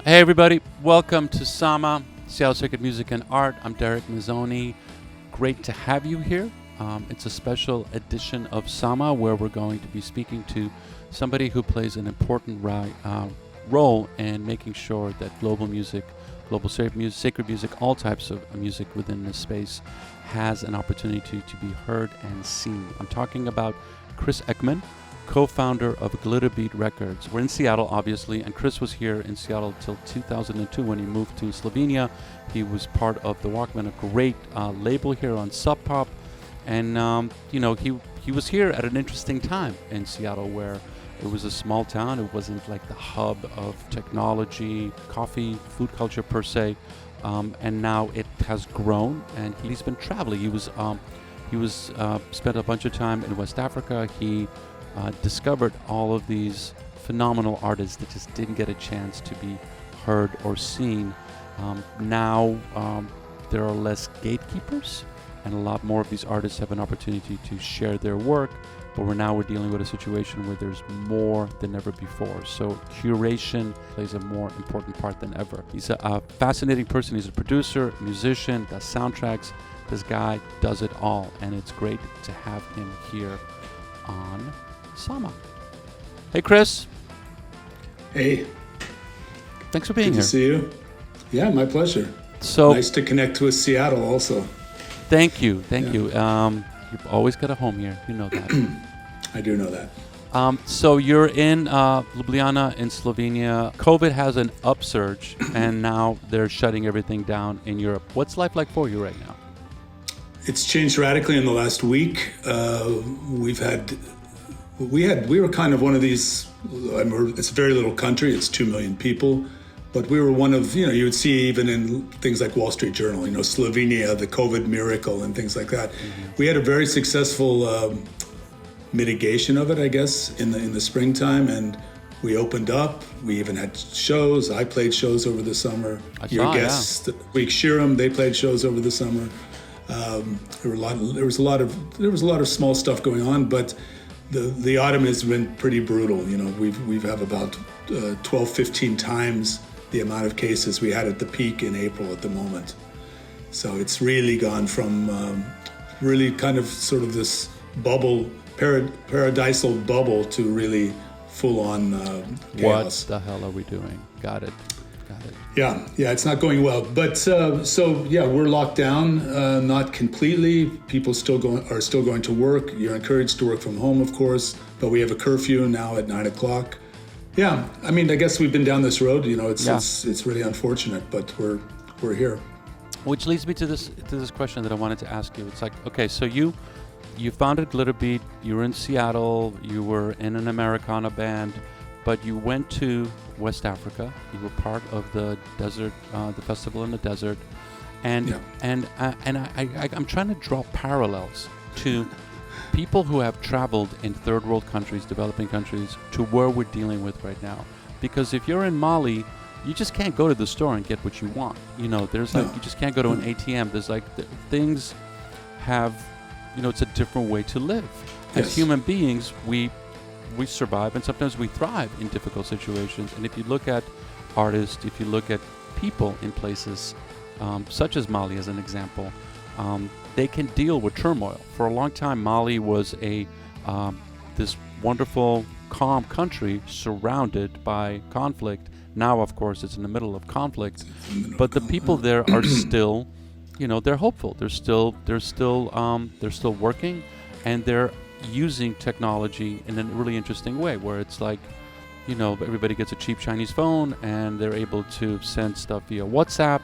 Hey everybody, welcome to Sama, Seattle Circuit Music and Art. I'm Derek Mazzoni. Great to have you here. It's a special edition of Sama where we're going to be speaking to somebody who plays an important role in making sure that global music, global sacred music, all types of music within this space has an opportunity to be heard and seen. I'm talking about Chris Eckman, co-founder of Glitterbeat Records. We're in Seattle, obviously, and Chris was here in Seattle till 2002 when he moved to Slovenia. He was part of the Walkman, a great label here on Sub Pop, and he was here at an interesting time in Seattle where it was a small town. It wasn't like the hub of technology, coffee, food culture per se, and now it has grown. And he's been traveling. He was spent a bunch of time in West Africa. He discovered all of these phenomenal artists that just didn't get a chance to be heard or seen. Now there are less gatekeepers, and a lot more of these artists have an opportunity to share their work, but we're dealing with a situation where there's more than ever before. So curation plays a more important part than ever. He's a fascinating person. He's a producer, musician, does soundtracks. This guy does it all, and it's great to have him here on Sama. Hey, Chris. Hey. Thanks for being here. Good to see you. Yeah, my pleasure. So nice to connect with Seattle also. Thank you. You've always got a home here. You know that. I do know that. So you're in Ljubljana in Slovenia. COVID has an upsurge, and now they're shutting everything down in Europe. What's life like for you right now? It's changed radically in the last week. We were kind of one of these, it's a very little country, it's 2 million people, but we were one of, you would see even in things like Wall Street Journal, Slovenia, the COVID miracle and things like that. Mm-hmm. We had a very successful mitigation of it, I guess, in the springtime, and we opened up. We even had shows. I played shows over the summer. Your guests, Week R.E.M, they played shows over the summer. There was a lot of small stuff going on, but the autumn has been pretty brutal. We've have about 12, 15 times the amount of cases we had at the peak in April at the moment. So it's really gone from really kind of sort of this bubble, paradisal bubble to really full-on chaos. What the hell are we doing? Got it. Yeah, it's not going well. But we're locked down, not completely. People are still going to work. You're encouraged to work from home, of course, but we have a curfew now at 9 o'clock. Yeah, I mean, I guess we've been down this road. It's really unfortunate, but we're here. Which leads me to this question that I wanted to ask you. It's like, okay, so you founded Glitterbeat. You were in Seattle. You were in an Americana band. But you went to West Africa. You were part of the desert, the festival in the desert, and I'm trying to draw parallels to people who have traveled in third world countries, developing countries, to where we're dealing with right now. Because if you're in Mali, you just can't go to the store and get what you want. You just can't go to an ATM. There's things have, it's a different way to live. Yes. As human beings, we survive, and sometimes we thrive in difficult situations. And if you look at artists, if you look at people in places such as Mali as an example, they can deal with turmoil. For a long time, Mali was this wonderful, calm country surrounded by conflict. Now, of course, it's in the middle of conflict, but the people there are still, they're hopeful. They're still working, and they're using technology in a really interesting way, where it's like, everybody gets a cheap Chinese phone and they're able to send stuff via WhatsApp.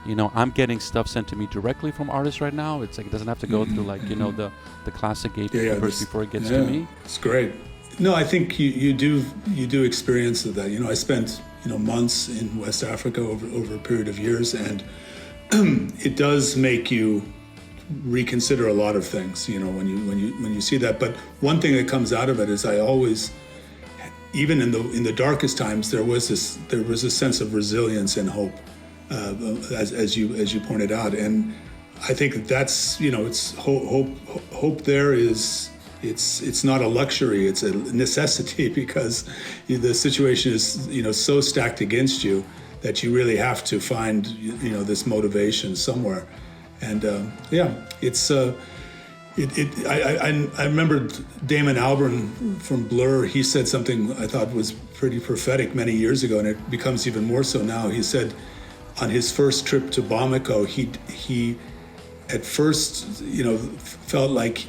I'm getting stuff sent to me directly from artists right now. It's like it doesn't have to go through the classic gatekeepers before it gets to me. It's great. No, I think you do experience that. I spent months in West Africa over a period of years, and it does make you reconsider a lot of things, when you see that. But one thing that comes out of it is I always, even in the darkest times, there was a sense of resilience and hope, as you pointed out. And I think that's it's hope there is. It's not a luxury, it's a necessity, because the situation is so stacked against you that you really have to find, this motivation somewhere. And I remember Damon Albarn from Blur. He said something I thought was pretty prophetic many years ago, and it becomes even more so now. He said on his first trip to Bamako, he at first, felt like,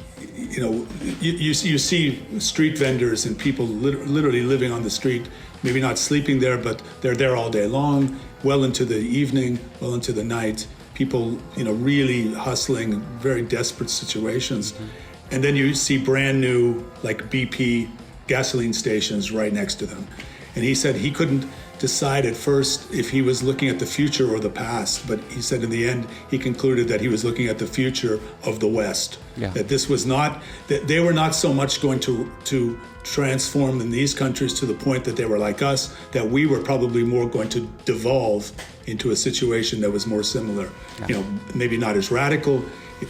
you see street vendors and people literally living on the street, maybe not sleeping there, but they're there all day long, well into the evening, well into the night. People, really hustling, very desperate situations. Mm-hmm. And then you see brand new, like BP gasoline stations right next to them. And he said he couldn't decide at first if he was looking at the future or the past, but he said in the end, he concluded that he was looking at the future of the West. Yeah. That this was not, that they were not so much going to transform in these countries to the point that they were like us, that we were probably more going to devolve into a situation that was more similar. Yeah. Maybe not as radical.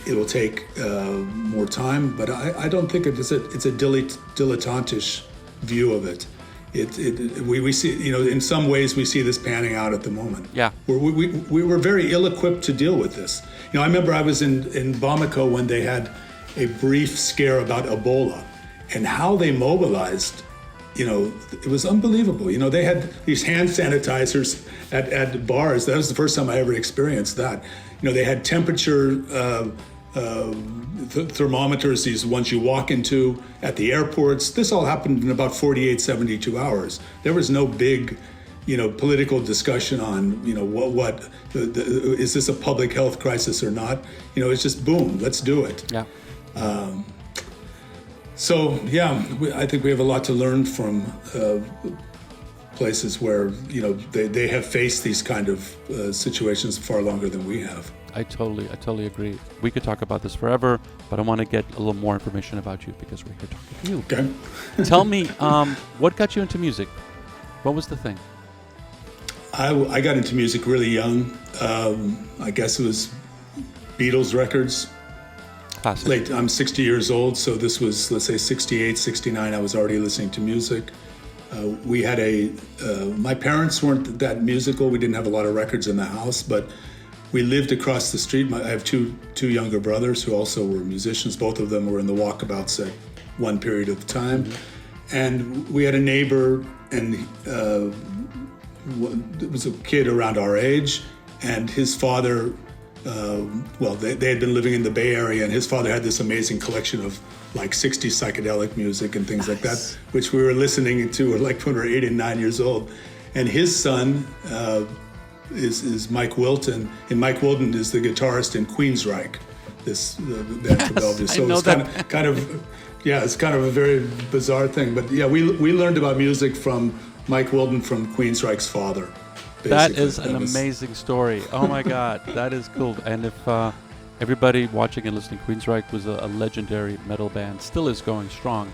It will take more time, but I don't think it's a dilettantish view of it. We see, in some ways we see this panning out at the moment. Yeah. We were very ill-equipped to deal with this. I remember I was in Bamako when they had a brief scare about Ebola, and how they mobilized, it was unbelievable. They had these hand sanitizers at bars. That was the first time I ever experienced that. They had temperature thermometers, these ones you walk into at the airports. This all happened in about 48, 72 hours. There was no big, political discussion on, what is this a public health crisis or not? It's just boom, let's do it. Yeah. I think we have a lot to learn from places where, they have faced these kind of situations far longer than we have. I totally agree. We could talk about this forever, but I want to get a little more information about you because we're here talking to you. Okay. Tell me, what got you into music? What was the thing? I got into music really young. I guess it was Beatles records. Classic. Late. I'm 60 years old, so this was, let's say, 68, 69. I was already listening to music. We had my parents weren't that musical. We didn't have a lot of records in the house, but we lived across the street. I have two younger brothers who also were musicians. Both of them were in the Walkabouts at one period of time. Mm-hmm. And we had a neighbor, and it was a kid around our age, and his father, they had been living in the Bay Area, and his father had this amazing collection of like 60s psychedelic music and things like that, which we were listening to like when we were 8 and 9 years old. And his son is Mike Wilton, and Mike Wilton is the guitarist in Queensryche, this band from Bellevue. So it's it's kind of a very bizarre thing. But yeah, we learned about music from Mike Wilton, from Queensryche's father. Basically. That is an amazing story. Oh my God, that is cool. And if everybody watching and listening, Queensryche was a legendary metal band, still is going strong.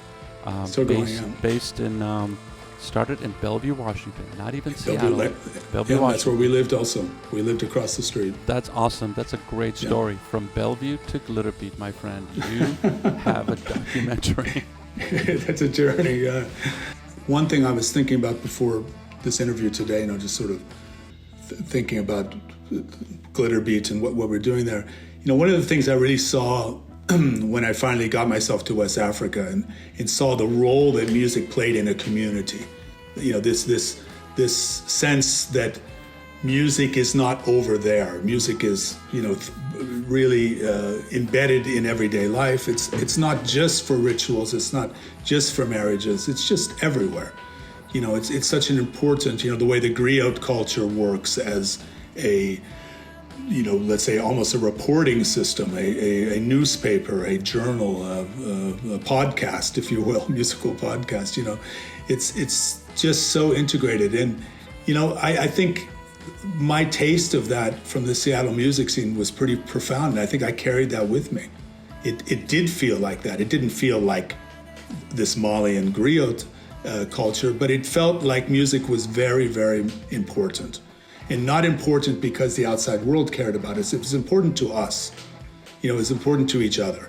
Based in, started in Bellevue, Washington, not even Seattle. Bellevue, Washington. That's where we lived also. We lived across the street. That's awesome. That's a great story. Yeah. From Bellevue to Glitterbeat, my friend. You have a documentary. That's a journey. One thing I was thinking about before this interview today, just sort of thinking about Glitterbeat and what we're doing there. One of the things I really saw when I finally got myself to West Africa and saw the role that music played in a community, this sense that music is not over there. Music is, really embedded in everyday life. It's not just for rituals. It's not just for marriages. It's just everywhere. It's such an important, the way the griot culture works as a, let's say almost a reporting system, a newspaper, a journal, a podcast, if you will, musical podcast. It's just so integrated. And, I think my taste of that from the Seattle music scene was pretty profound. And I think I carried that with me. It did feel like that. It didn't feel like this Malian griot culture, but it felt like music was very, very important. And not important because the outside world cared about us. It was important to us. It was important to each other.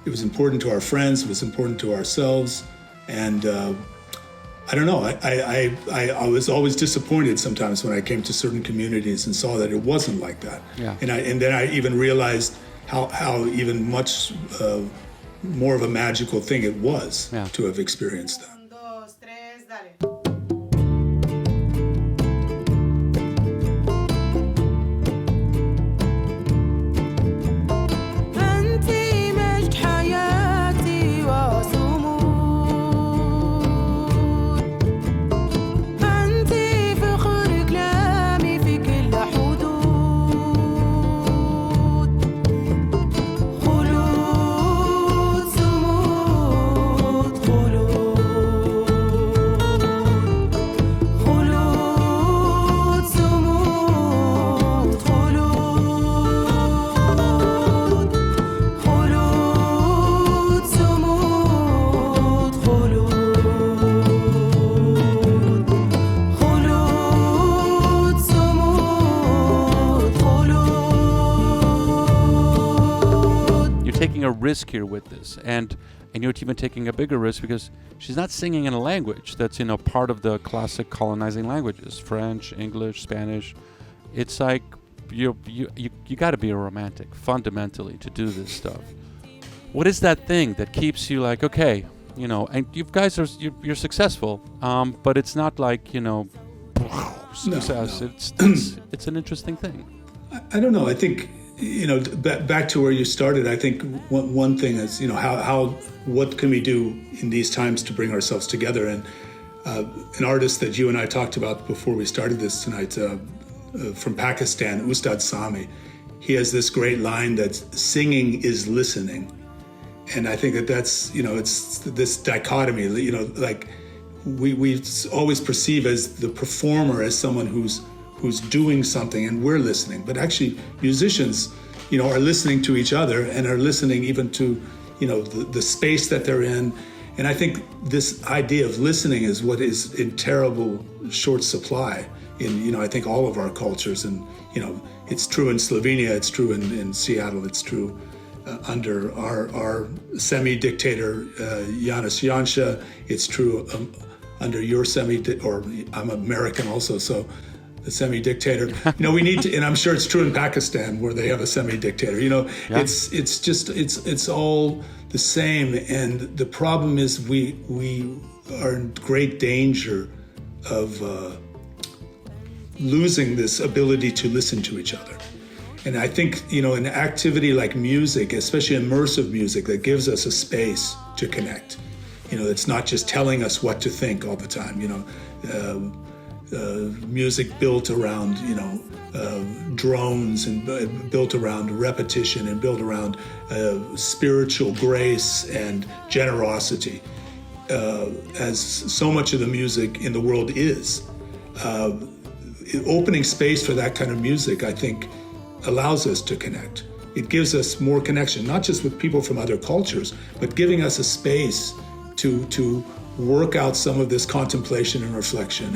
It was important to our friends. It was important to ourselves. And I don't know. I was always disappointed sometimes when I came to certain communities and saw that it wasn't like that. Yeah. And then I even realized how even much more of a magical thing it was to have experienced that. Taking a risk here with this, and you're even taking a bigger risk because she's not singing in a language that's part of the classic colonizing languages, French, English, Spanish. It's like you got to be a romantic fundamentally to do this stuff. What is that thing that keeps you like, okay, and you guys you're successful, but it's not like success. No. It's an interesting thing. I don't know. I think. Back to where you started, I think one thing is, what can we do in these times to bring ourselves together? And an artist that you and I talked about before we started this tonight, from Pakistan, Ustad Sami, he has this great line that singing is listening. And I think that's, it's this dichotomy, like we always perceive as the performer as someone who's doing something and we're listening, but actually musicians, are listening to each other and are listening even to, the space that they're in. And I think this idea of listening is what is in terrible short supply in, I think all of our cultures. And, it's true in Slovenia, it's true in Seattle, it's true under our semi-dictator, Janez Janša, it's true under your or I'm American also, so the semi-dictator, we need to, and I'm sure it's true in Pakistan where they have a semi-dictator, it's all the same. And the problem is we are in great danger of losing this ability to listen to each other. And I think, an activity like music, especially immersive music, that gives us a space to connect, it's not just telling us what to think all the time, music built around, drones and built around repetition and built around spiritual grace and generosity, as so much of the music in the world is. Opening space for that kind of music, I think, allows us to connect. It gives us more connection, not just with people from other cultures, but giving us a space to work out some of this contemplation and reflection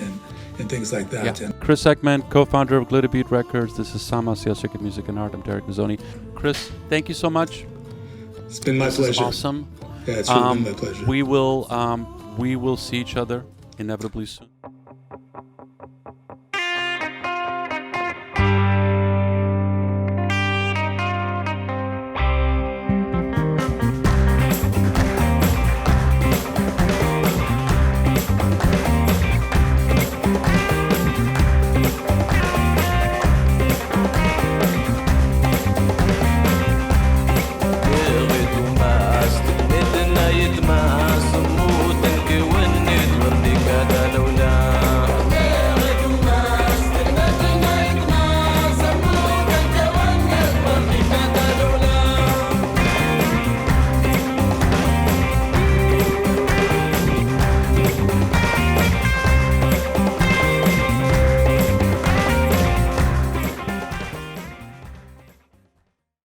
and things like that. Yeah. Chris Eckman, co-founder of Glitterbeat Records. This is Sama, Czech Music and Art. I'm Derek Mazzoni. Chris, thank you so much. It's been my pleasure. Awesome. Yeah, it's really been my pleasure. We will see each other inevitably soon.